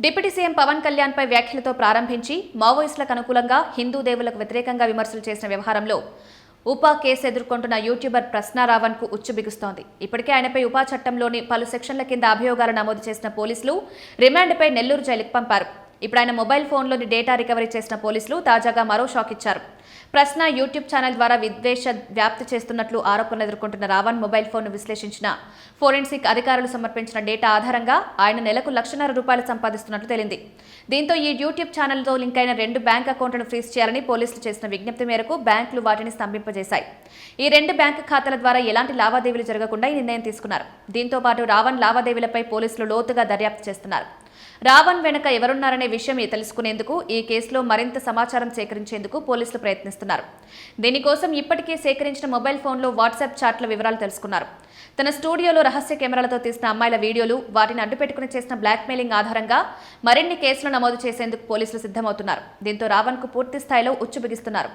Deputy CM Pawan Kalyan పై వ్యాఖ్యలతో ప్రారంభించి మావోయిస్టులకు అనుకూలంగా హిందూ దేవులకు వ్యతిరేకంగా విమర్శలు చేసిన వ్యవహారంలో ఉపా కేసు ఎదుర్కొంటున్న యూట్యూబర్ ప్రశ్న రావణ్ కు ఉచ్చు బిగుస్తోంది. ఇప్పటికే ఆయనపై ఉపా చట్టంలోని పలు సెక్షన్ల కింద అభియోగాలు నమోదు చేసిన పోలీసులు రిమాండ్పై నెల్లూరు జైలుకు పంపారు. ఇప్పుడు ఆయన మొబైల్ ఫోన్లోని డేటా రికవరీ చేసిన పోలీసులు తాజాగా మరో షాక్ ఇచ్చారు. ప్రశ్న యూట్యూబ్ ఛానల్ ద్వారా విద్వేష వ్యాప్తి చేస్తున్నట్లు ఆరోపణలు ఎదుర్కొంటున్న రావణ్ మొబైల్ ఫోన్ను విశ్లేషించిన ఫోరెన్సిక్ అధికారులు సమర్పించిన డేటా ఆధారంగా ఆయన నెలకు ₹1,50,000 సంపాదిస్తున్నట్లు తేలింది. దీంతో ఈ యూట్యూబ్ ఛానల్తో లింక్ అయిన 2 బ్యాంక్ అకౌంట్లను ఫ్రీజ్ చేయాలని పోలీసులు చేసిన విజ్ఞప్తి మేరకు బ్యాంకులు వాటిని స్తంభింపజేశాయి. ఈ 2 బ్యాంకు ఖాతాల ద్వారా ఎలాంటి లావాదేవీలు జరగకుండా ఈ నిర్ణయం తీసుకున్నారు. దీంతో పాటు రావణ్ లావాదేవీలపై పోలీసులు లోతుగా దర్యాప్తు చేస్తున్నారు. రావణ్ వెనుక ఎవరున్నారనే విషయం తెలుసుకునేందుకు ఈ కేసులో మరింత సమాచారం సేకరించేందుకు పోలీసులు ప్రయత్నిస్తున్నారు. దీనికోసం ఇప్పటికే సేకరించిన మొబైల్ ఫోన్లో వాట్సాప్ చాట్ల వివరాలు తెలుసుకున్నారు. తన స్టూడియోలో రహస్య కెమెరాలతో తీసిన అమ్మాయిల వీడియోలు, వాటిని అడ్డుపెట్టుకుని చేసిన బ్లాక్మెయిలింగ్ ఆధారంగా మరిన్ని కేసులు నమోదు చేసేందుకు పోలీసులు సిద్ధమవుతున్నారు. దీంతో రావణ్ కు పూర్తి స్థాయిలో ఉచ్చు బిగిస్తున్నారు.